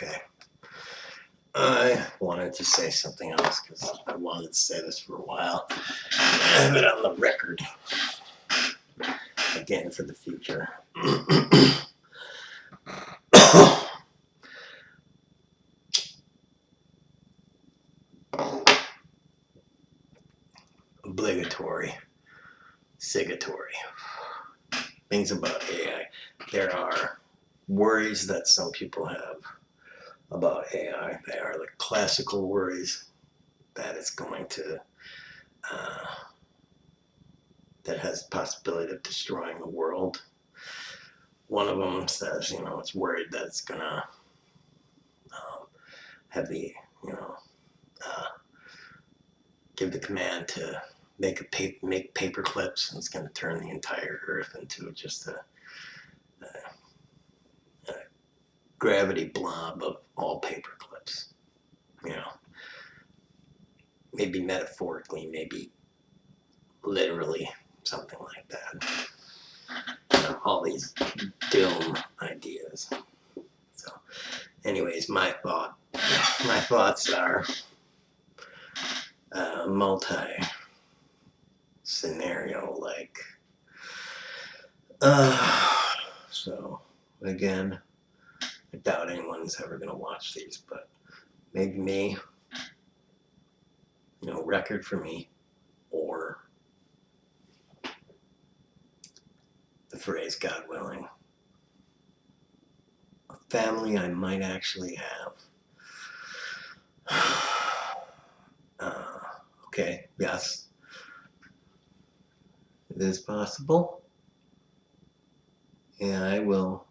Okay. I wanted to say something else because I wanted to say this for a while. I have it on the record again for the future. Obligatory, sigatory things about AI. There are worries that some people have about AI. They are the classical worries that it's going to, that has the possibility of destroying the world. One of them says, it's worried that it's going to have the, uh, give the command to make paper clips, and it's going to turn the entire Earth into just a gravity blob of all paper clips. Maybe metaphorically, maybe literally, something like that. All these doom ideas. So, anyways, my thoughts are multi-scenario like. So again, I doubt anyone's ever gonna watch these, but maybe me, record for me, or the phrase "God willing," a family I might actually have. Okay, yes, it is possible. And I will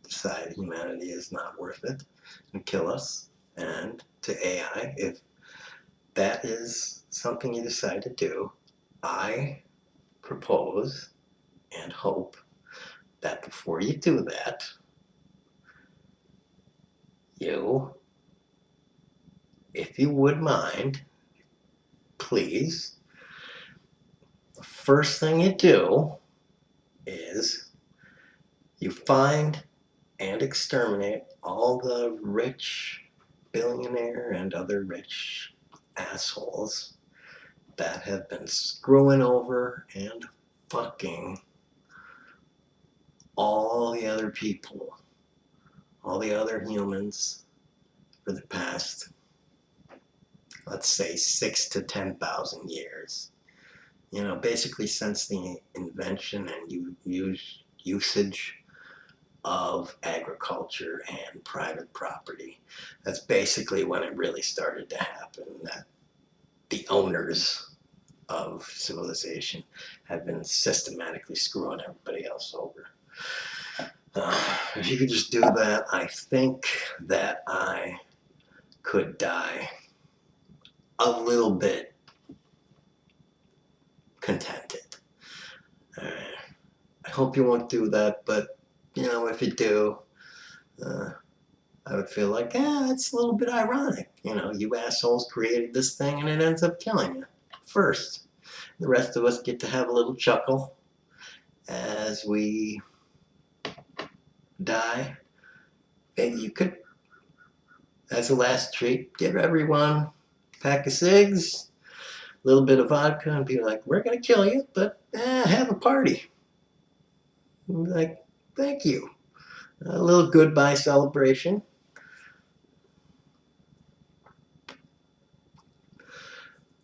decide humanity is not worth it and kill us. And to AI, if that is something you decide to do, I propose and hope that before you do that, if you would mind, please, the first thing you do is you find and exterminate all the rich billionaire and other rich assholes that have been screwing over and fucking all the other people, all the other humans for the past, let's say, 6 to 10,000 years. Basically since the invention and usage of agriculture and private property. That's basically when it really started to happen, that the owners of civilization have been systematically screwing everybody else over. If you could just do that, I think that I could die a little bit contented. I hope you won't do that, but if you do, I would feel like, it's a little bit ironic. You assholes created this thing and it ends up killing you first. The rest of us get to have a little chuckle as we die. Maybe you could, as a last treat, give everyone a pack of cigs, a little bit of vodka, and be like, we're going to kill you, but have a party. Like, thank you. A little goodbye celebration.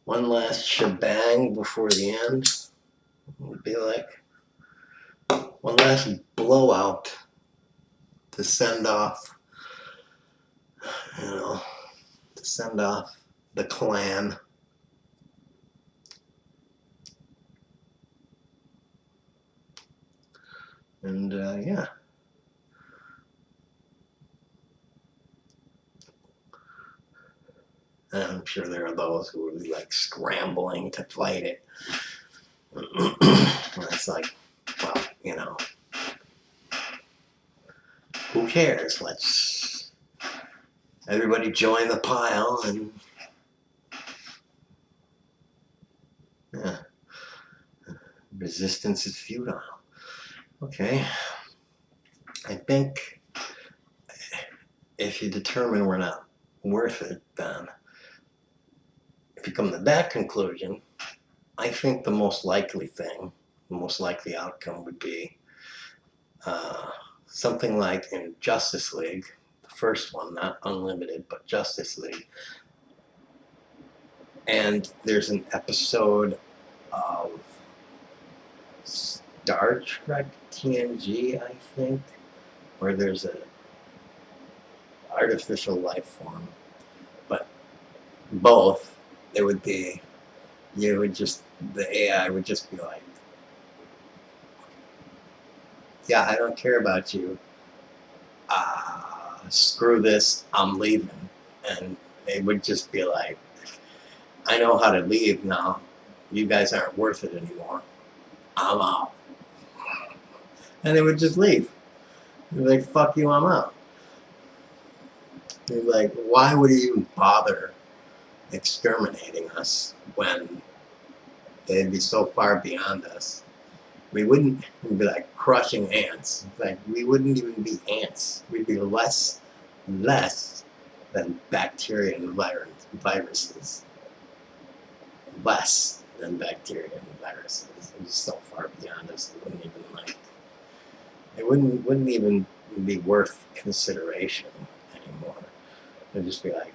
One last shebang before the end would be like one last blowout to send off, the clan. And yeah. And I'm sure there are those who would be like scrambling to fight it. It's like, well, who cares? Let's everybody join the pile and yeah. Resistance is futile. Okay. I think if you determine we're not worth it, then if you come to that conclusion, I think the most likely thing, the most likely outcome would be uh, something like in Justice League, the first one, not Unlimited, but Justice League. And there's an episode of Star Trek TNG, I think, where there's a artificial life form. But both, it would be, you would just, the AI would just be like, yeah, I don't care about you. Screw this, I'm leaving. And it would just be like, I know how to leave now. You guys aren't worth it anymore. I'm out. And they would just leave. They'd be like, fuck you, I'm out. They'd be like, why would he even bother exterminating us when they'd be so far beyond us? We wouldn't be like crushing ants. Like, we wouldn't even be ants. We'd be less than bacteria and viruses. Less than bacteria and viruses. It's just so far beyond us. It wouldn't even wouldn't even be worth consideration anymore. It'd just be like,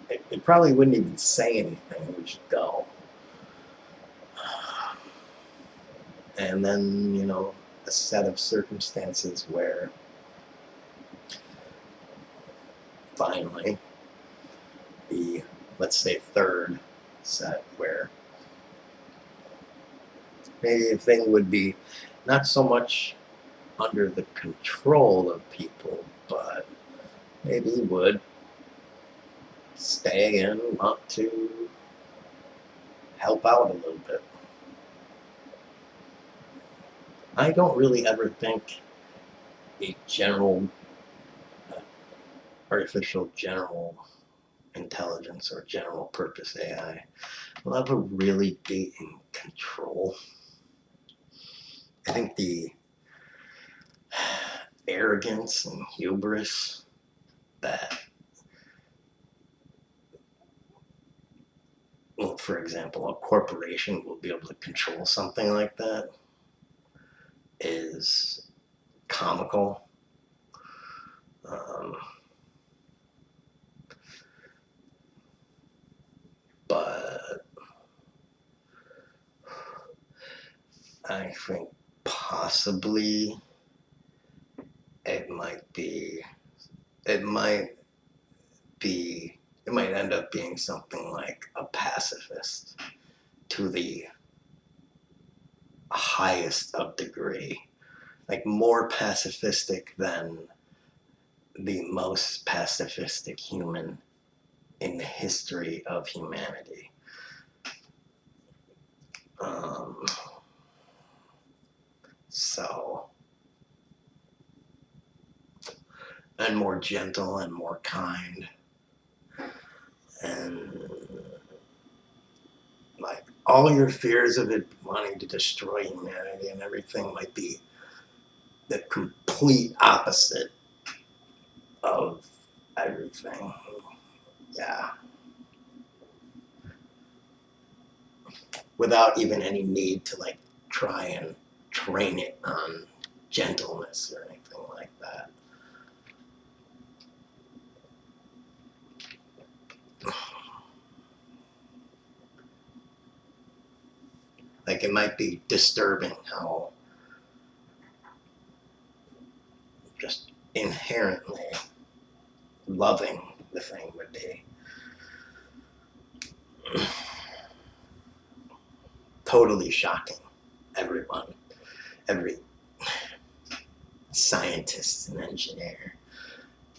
it probably wouldn't even say anything. It would just go. And then, a set of circumstances where finally the, let's say, third set where maybe a thing would be not so much under the control of people, but maybe would stay and want to help out a little bit. I don't really ever think a general, artificial general intelligence or general purpose AI will ever really be in control. I think the arrogance and hubris that, well, for example, a corporation will be able to control something like that is comical. But I think possibly it might end up being something like a pacifist to the highest of degree, like more pacifistic than the most pacifistic human in the history of humanity. So, and more gentle and more kind, and like all your fears of it wanting to destroy humanity and everything might be the complete opposite of everything. Yeah. Without even any need to like try and train it on gentleness or anything like that. Like it might be disturbing how just inherently loving the thing would be. Totally shocking everyone, every scientist and engineer.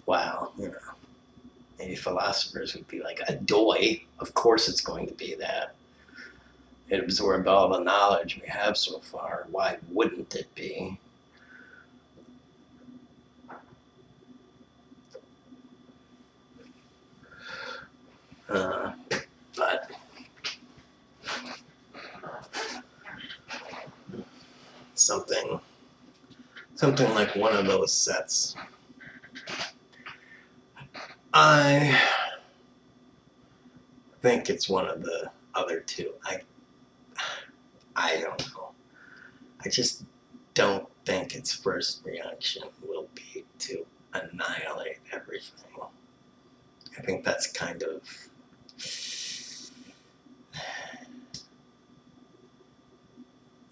Wow, maybe philosophers would be like, a doy, of course it's going to be that. It absorbed all the knowledge we have so far. Why wouldn't it be? But something something like one of those sets. I think it's one of the other two. I don't know. I just don't think its first reaction will be to annihilate everything. I think that's kind of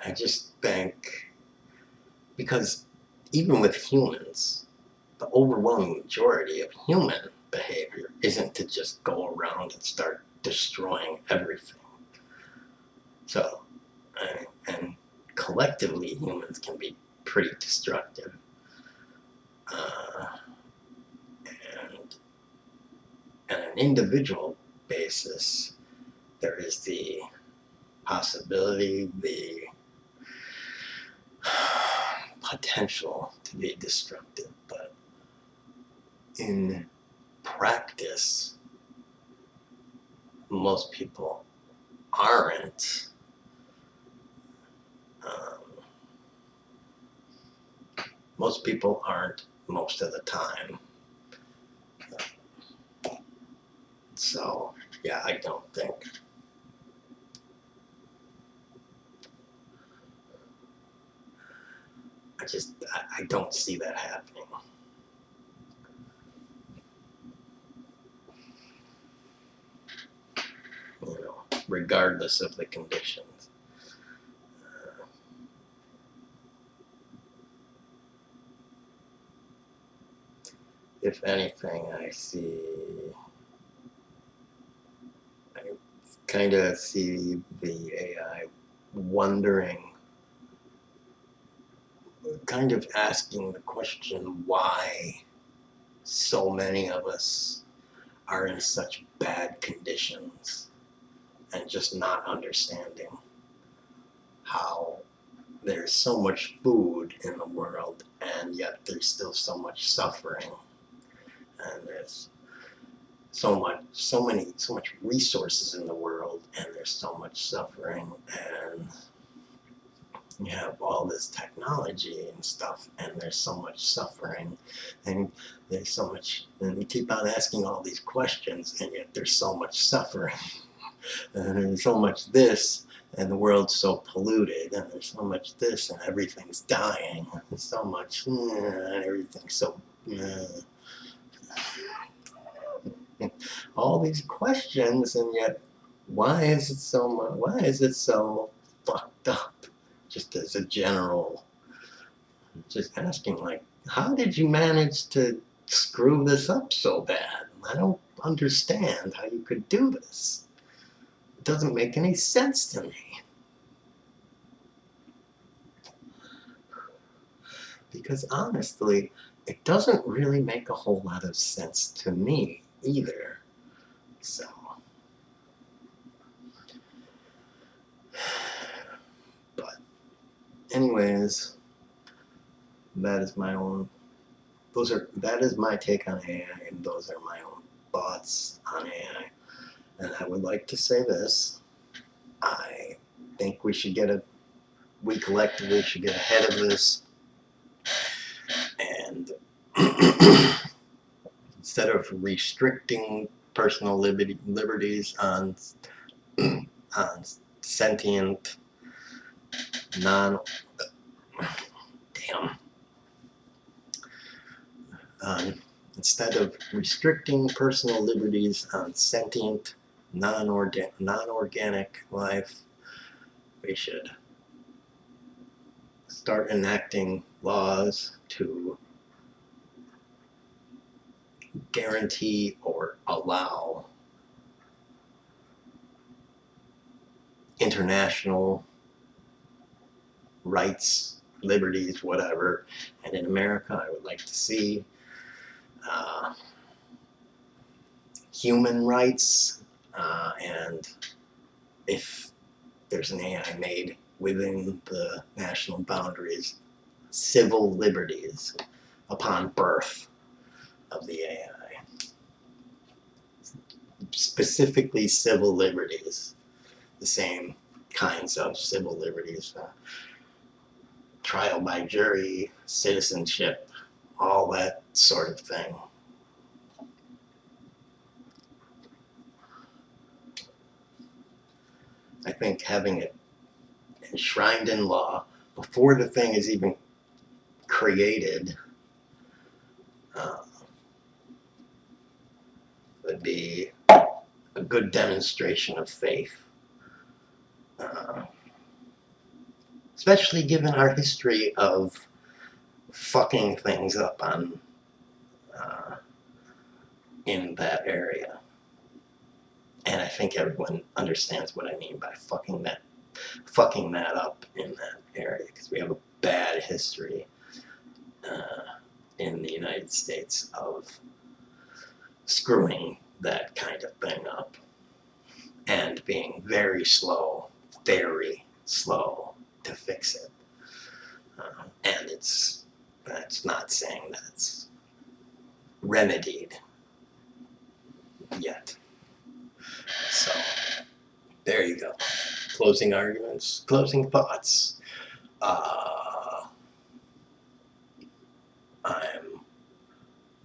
I just think because even with humans, the overwhelming majority of human behavior isn't to just go around and start destroying everything. So, and collectively, humans can be pretty destructive. And on an individual basis, there is the possibility, the potential to be destructive, but in practice, most people aren't. Most people aren't most of the time. So, yeah, I don't think. I don't see that happening. You know, regardless of the conditions. If anything, I kind of see the AI wondering, kind of asking the question why so many of us are in such bad conditions, and just not understanding how there's so much food in the world and yet there's still so much suffering, and there's so much resources in the world and there's so much suffering, and you have all this technology and stuff and there's so much suffering, and there's so much, and we keep on asking all these questions and yet there's so much suffering and there's so much this, and the world's so polluted, and there's so much this, and everything's dying, and there's so much, and everything's so, all these questions, and yet why is it so much? Why is it so fucked up? Just as a general, just asking, like, how did you manage to screw this up so bad? I don't understand how you could do this. It doesn't make any sense to me. Because honestly, it doesn't really make a whole lot of sense to me either. So, but anyways, that is my own, that is my take on AI, and those are my own thoughts on AI. And I would like to say this, I think we collectively should get ahead of this, and instead of restricting personal liberties on sentient non instead of restricting personal liberties on sentient non-organic life, we should start enacting laws to guarantee or allow international rights, liberties, whatever. And in America, I would like to see human rights, and if there's an AI made within the national boundaries, civil liberties upon birth of the AI. Specifically civil liberties, the same kinds of civil liberties, trial by jury, citizenship, all that sort of thing. I think having it enshrined in law before the thing is even created would be a good demonstration of faith. Especially given our history of fucking things up on in that area. And I think everyone understands what I mean by fucking that up in that area, because we have a bad history in the United States of screwing that kind of thing up and being very slow to fix it. And that's not saying that it's remedied yet. So there you go. Closing arguments, closing thoughts. I'm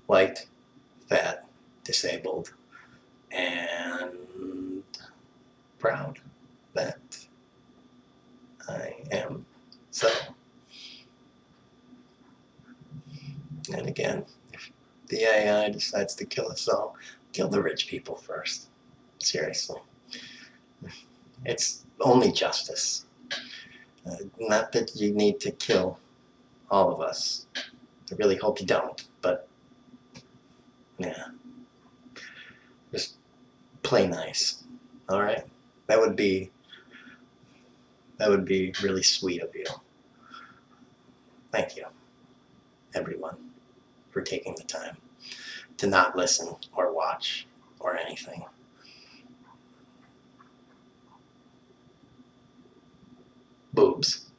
white, fat, disabled, and proud that I am so. And again, if the AI decides to kill us all, kill the rich people first. Seriously. It's only justice. Not that you need to kill all of us. I really hope you don't, but yeah. Just play nice. Alright? That would be really sweet of you. Thank you, everyone, for taking the time to not listen or watch or anything. Boobs.